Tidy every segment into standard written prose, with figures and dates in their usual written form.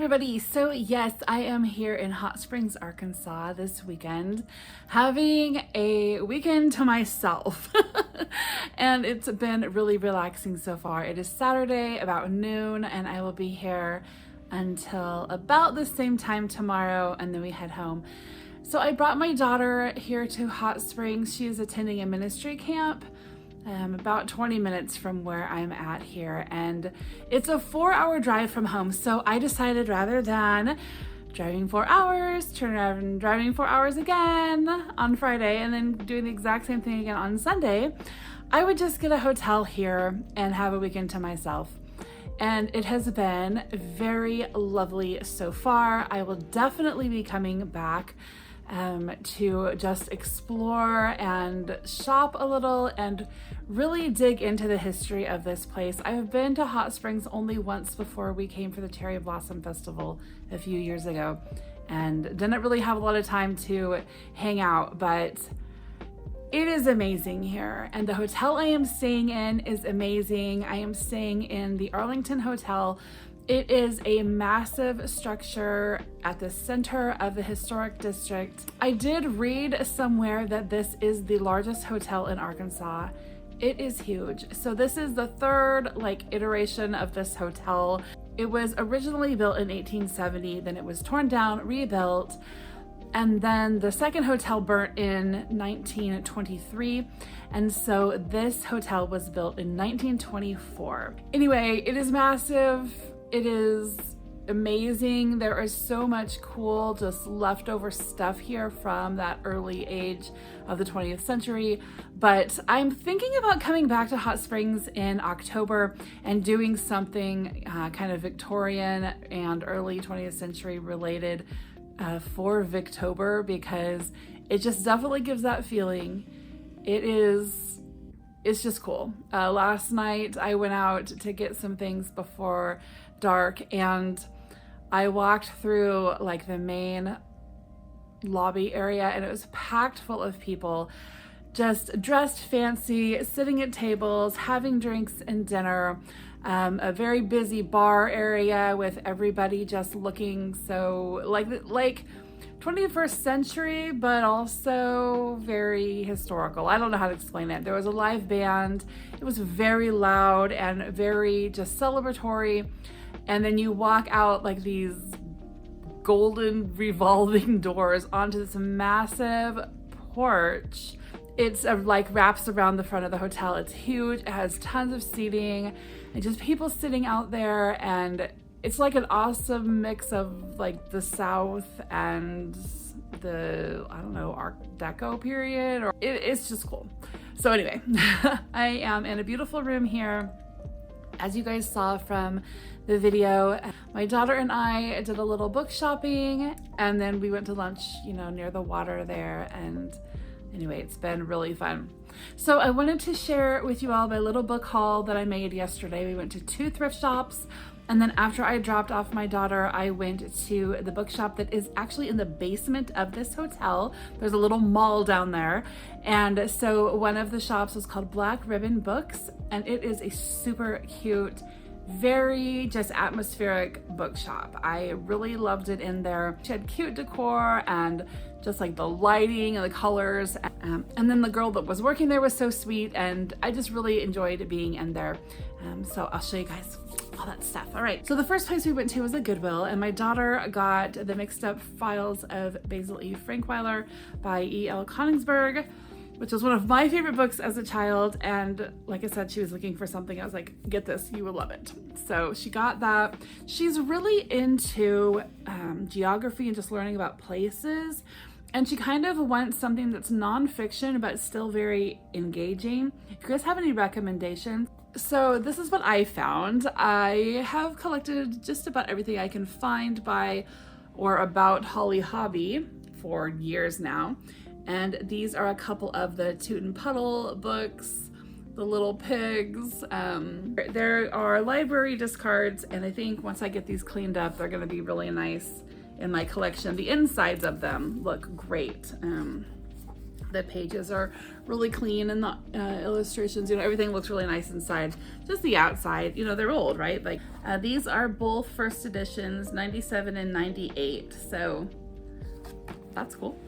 everybody. So yes, I am here in Hot Springs, Arkansas this weekend, having a weekend to myself. And it's been really relaxing so far. It is Saturday about noon and I will be here until about the same time tomorrow, and then we head home. So I brought my daughter here to Hot Springs. She is attending a ministry camp about 20 minutes from where I'm at here, and it's a 4-hour drive from home. So I decided, rather than driving 4 hours, turn around and driving 4 hours again on Friday, and then doing the exact same thing again on Sunday, I would just get a hotel here and have a weekend to myself. And it has been very lovely so far. I will definitely be coming back to just explore and shop a little and really dig into the history of this place. I've been to Hot Springs only once before. We came for the Cherry Blossom Festival a few years ago and didn't really have a lot of time to hang out, but it is amazing here. And the hotel I am staying in is amazing. I am staying in the Arlington Hotel. It is a massive structure at the center of the historic district. I did read somewhere that this is the largest hotel in Arkansas. It is huge. So this is the third iteration of this hotel. It was originally built in 1870, then it was torn down, rebuilt, and then the second hotel burnt in 1923. And so this hotel was built in 1924. Anyway, it is massive. It is amazing. There is so much cool just leftover stuff here from that early age of the 20th century. But I'm thinking about coming back to Hot Springs in October and doing something kind of Victorian and early 20th century related for Victober, because it just definitely gives that feeling. It's just cool. Last night I went out to get some things before dark, and I walked through the main lobby area, and it was packed full of people just dressed fancy, sitting at tables, having drinks and dinner. A very busy bar area with everybody just looking so like 21st century, but also very historical. I don't know how to explain it. There was a live band. It was very loud and very just celebratory. And then you walk out these golden revolving doors onto this massive porch. It's wraps around the front of the hotel. It's huge. It has tons of seating and just people sitting out there. And it's an awesome mix of the South and the, I don't know, Art Deco period. It's just cool. So anyway, I am in a beautiful room here. As you guys saw from the video, my daughter and I did a little book shopping, and then we went to lunch, near the water there. And anyway, it's been really fun. So I wanted to share with you all my little book haul that I made yesterday. We went to 2 thrift shops, and then after I dropped off my daughter, I went to the bookshop that is actually in the basement of this hotel. There's a little mall down there. And so one of the shops was called Black Ribbon Books, and it is a super cute, very just atmospheric bookshop. I really loved it in there. She had cute decor and just the lighting and the colors. And then the girl that was working there was so sweet, and I just really enjoyed being in there. So I'll show you guys all that stuff. All right, so the first place we went to was a Goodwill, and my daughter got the Mixed Up Files of Basil E. Frankweiler by E.L. Konigsberg, which was one of my favorite books as a child. And like I said, she was looking for something. I was like, get this, you will love it. So she got that. She's really into geography and just learning about places. And she kind of wants something that's nonfiction, but still very engaging. If you guys have any recommendations? So this is what I found. I have collected just about everything I can find by or about Holly Hobby for years now. And these are a couple of the Toot and Puddle books, the Little Pigs. There are library discards, and I think once I get these cleaned up, they're gonna be really nice in my collection. The insides of them look great. The pages are really clean and the illustrations, you know, everything looks really nice inside. Just the outside, you know, they're old, right? Like these are both first editions, 97 and 98. So that's cool.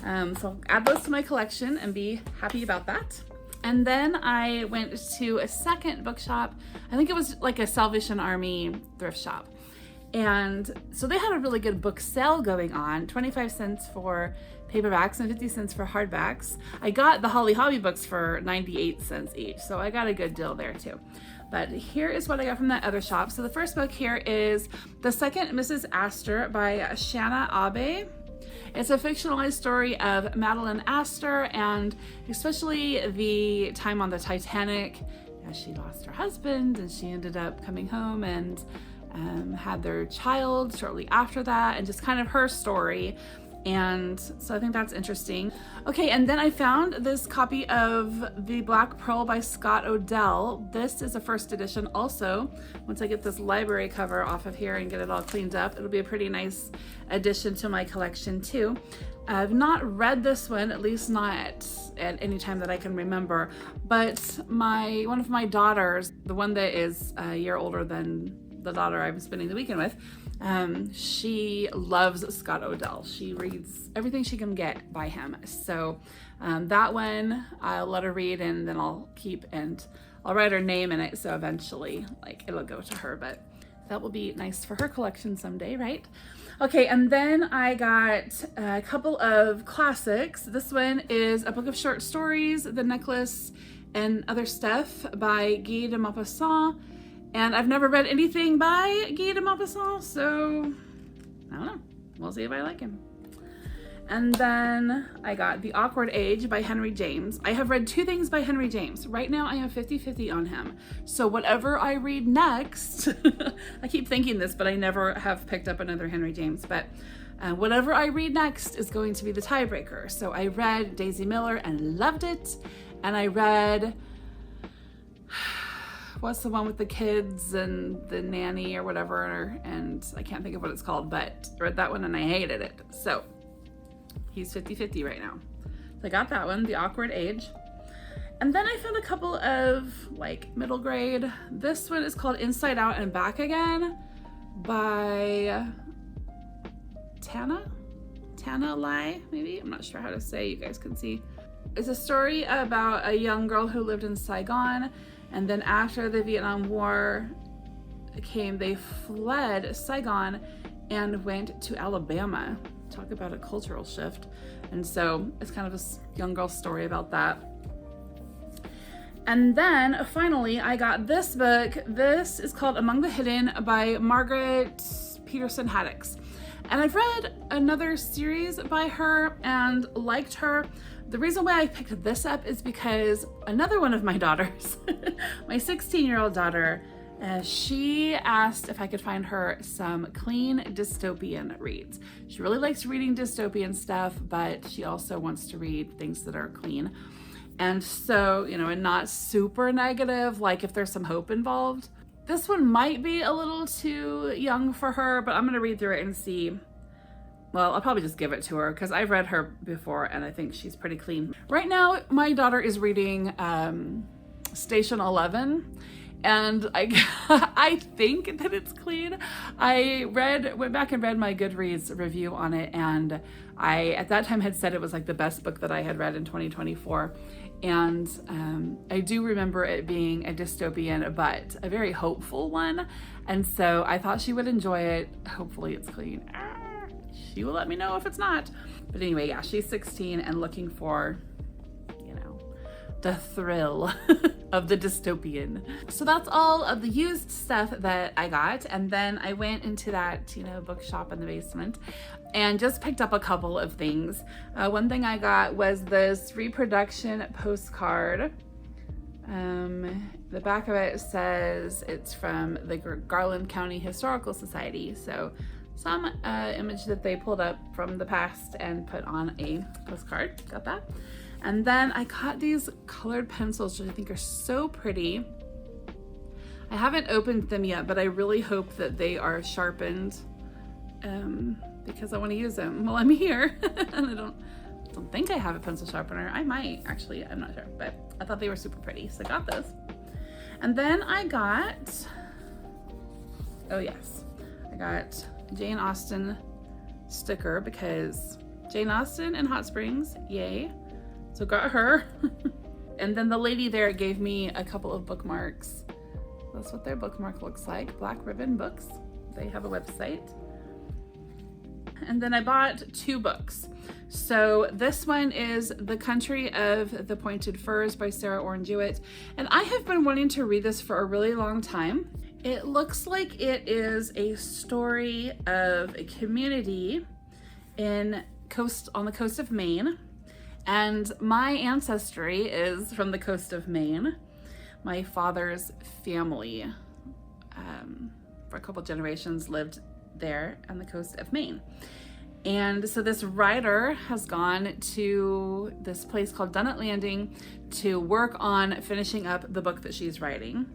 So I'll add those to my collection and be happy about that. And then I went to a second bookshop. I think it was like a Salvation Army thrift shop. And so they had a really good book sale going on, 25 cents for paperbacks and 50 cents for hardbacks. I got the Holly Hobby books for 98 cents each, so I got a good deal there too. But here is what I got from that other shop. So the first book here is The Second Mrs. Astor by Shanna Abe. It's a fictionalized story of Madeline Astor and especially the time on the Titanic. She lost her husband and she ended up coming home and had their child shortly after that, and just kind of her story. And so I think that's interesting. Okay, and then I found this copy of The Black Pearl by Scott Odell. This is a first edition also. Once I get this library cover off of here and get it all cleaned up, it'll be a pretty nice addition to my collection too. I've not read this one, at least not at any time that I can remember, but one of my daughters, the one that is a year older than the daughter I'm spending the weekend with, she loves Scott Odell. She reads everything she can get by him. So that one I'll let her read, and then I'll keep, and I'll write her name in it, so eventually like it'll go to her, but that will be nice for her collection someday, right? Okay, and then I got a couple of classics. This one is a book of short stories, The Necklace and Other Stuff by Guy de Maupassant. And I've never read anything by Guy de Maupassant, so I don't know. We'll see if I like him. And then I got The Awkward Age by Henry James. I have read 2 things by Henry James. Right now I am 50-50 on him. So whatever I read next, I keep thinking this, but I never have picked up another Henry James, but whatever I read next is going to be the tiebreaker. So I read Daisy Miller and loved it. And I read, what's the one with the kids and the nanny or whatever, and I can't think of what it's called, but I read that one and I hated it. So he's 50-50 right now. So I got that one, The Awkward Age. And then I found a couple of like middle grade. This one is called Inside Out and Back Again by Tana Lai, maybe? I'm not sure how to say, you guys can see. It's a story about a young girl who lived in Saigon, and then after the Vietnam War came, they fled Saigon and went to Alabama. Talk about a cultural shift. And so it's kind of a young girl story about that. And then finally I got this book. This is called Among the Hidden by Margaret Peterson Haddix. And I've read another series by her and liked her. The reason why I picked this up is because another one of my daughters, my 16-year-old daughter, she asked if I could find her some clean dystopian reads. She really likes reading dystopian stuff, but she also wants to read things that are clean. And so, you know, and not super negative, like if there's some hope involved. This one might be a little too young for her, but I'm gonna read through it and see. Well, I'll probably just give it to her because I've read her before and I think she's pretty clean. Right now, my daughter is reading Station 11. And I think that it's clean. I went back and read my Goodreads review on it, and I at that time had said it was like the best book that I had read in 2024. And I do remember it being a dystopian, but a very hopeful one. And so I thought she would enjoy it. Hopefully it's clean. She will let me know if it's not. But anyway, yeah, she's 16 and looking for, you know, the thrill of the dystopian. So that's all of the used stuff that I got. And then I went into that, you know, bookshop in the basement and just picked up a couple of things. One thing I got was this reproduction postcard. The back of it says it's from the Garland County Historical Society. So some image that they pulled up from the past and put on a postcard. Got that. And then I got these colored pencils, which I think are so pretty. I haven't opened them yet, but I really hope that they are sharpened because I want to use them while I'm here and I don't don't think I have a pencil sharpener. I might, actually, I'm not sure, but I thought they were super pretty, so I got those. And then I got, oh yes, I got Jane Austen sticker because Jane Austen and Hot Springs, yay. So got her. And then the lady there gave me a couple of bookmarks. That's what their bookmark looks like, Black Ribbon Books. They have a website. And then I bought 2 books. So this one is The Country of the Pointed Firs by Sarah Orne Jewett. And I have been wanting to read this for a really long time. It looks like it is a story of a community on the coast of Maine. And my ancestry is from the coast of Maine. My father's family, for a couple generations, lived there on the coast of Maine. And so this writer has gone to this place called Dunnet Landing to work on finishing up the book that she's writing.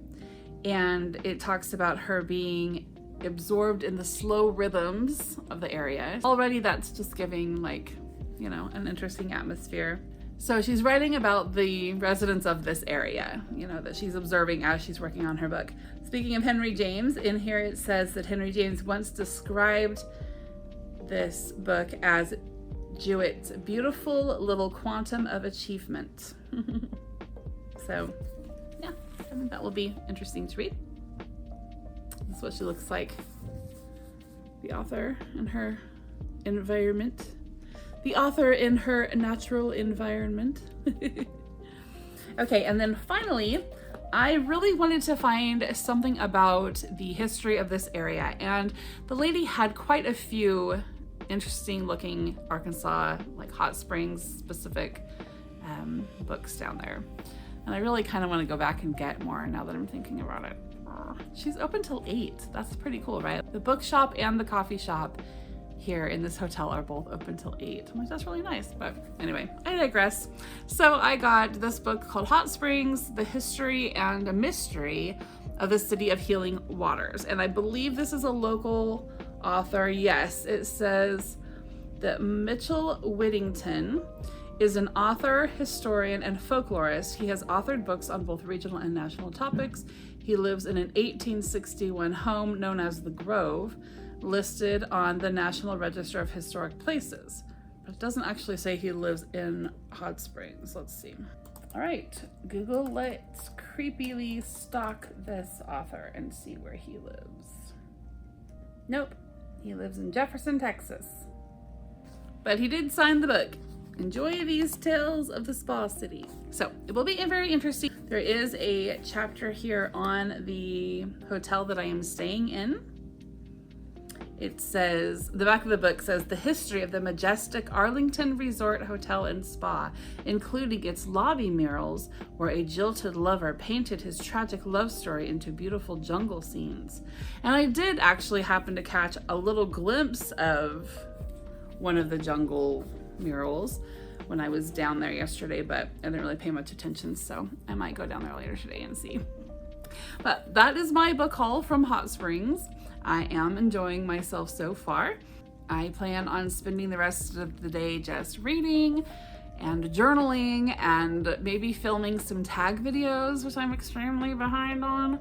And it talks about her being absorbed in the slow rhythms of the area. Already that's just giving, like, you know, an interesting atmosphere. So she's writing about the residents of this area, you know, that she's observing as she's working on her book. Speaking of Henry James, in here it says that Henry James once described this book as Jewett's beautiful little quantum of achievement. So, yeah, I think that will be interesting to read. This is what she looks like, the author in her environment. The author in her natural environment. Okay, and then finally, I really wanted to find something about the history of this area, and the lady had quite a few interesting looking Arkansas, like Hot Springs specific books down there. And I really kind of want to go back and get more now that I'm thinking about it. She's open till 8. That's pretty cool, right? The bookshop and the coffee shop here in this hotel are both open till 8. I'm like, that's really nice. But anyway, I digress. So I got this book called Hot Springs, The History and a Mystery of the City of Healing Waters. And I believe this is a local author. Yes, it says that Mitchell Whittington is an author, historian, and folklorist. He has authored books on both regional and national topics. He lives in an 1861 home known as The Grove, listed on the National Register of Historic Places. But it doesn't actually say he lives in Hot Springs. Let's see. All right, Google, let's creepily stalk this author and see where he lives. Nope, he lives in Jefferson, Texas. But he did sign the book. Enjoy these tales of the Spa City. So it will be very interesting. There is a chapter here on the hotel that I am staying in. It says, the back of the book says, the history of the majestic Arlington Resort Hotel and Spa, including its lobby murals where a jilted lover painted his tragic love story into beautiful jungle scenes. And I did actually happen to catch a little glimpse of one of the jungle murals when I was down there yesterday, but I didn't really pay much attention, so I might go down there later today and see. But that is my book haul from Hot Springs. I am enjoying myself so far. I plan on spending the rest of the day just reading and journaling and maybe filming some tag videos, which I'm extremely behind on,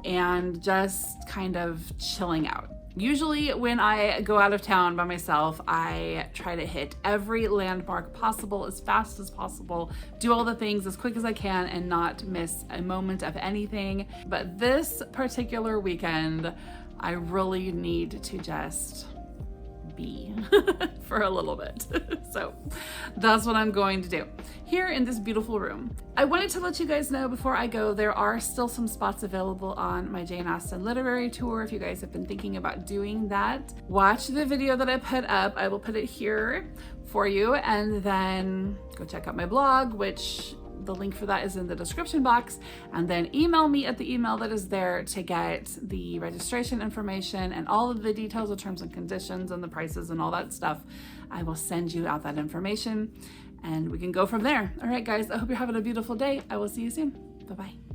and just kind of chilling out. Usually when I go out of town by myself, I try to hit every landmark possible as fast as possible, do all the things as quick as I can, and not miss a moment of anything. But this particular weekend, I really need to just be for a little bit. So that's what I'm going to do here in this beautiful room. I wanted to let you guys know before I go, there are still some spots available on my Jane Austen literary tour. If you guys have been thinking about doing that, watch the video that I put up. I will put it here for you, and then go check out my blog, which the link for that is in the description box, and then email me at the email that is there to get the registration information and all of the details of terms and conditions and the prices and all that stuff. I will send you out that information and we can go from there. All right, guys, I hope you're having a beautiful day. I will see you soon. Bye-bye.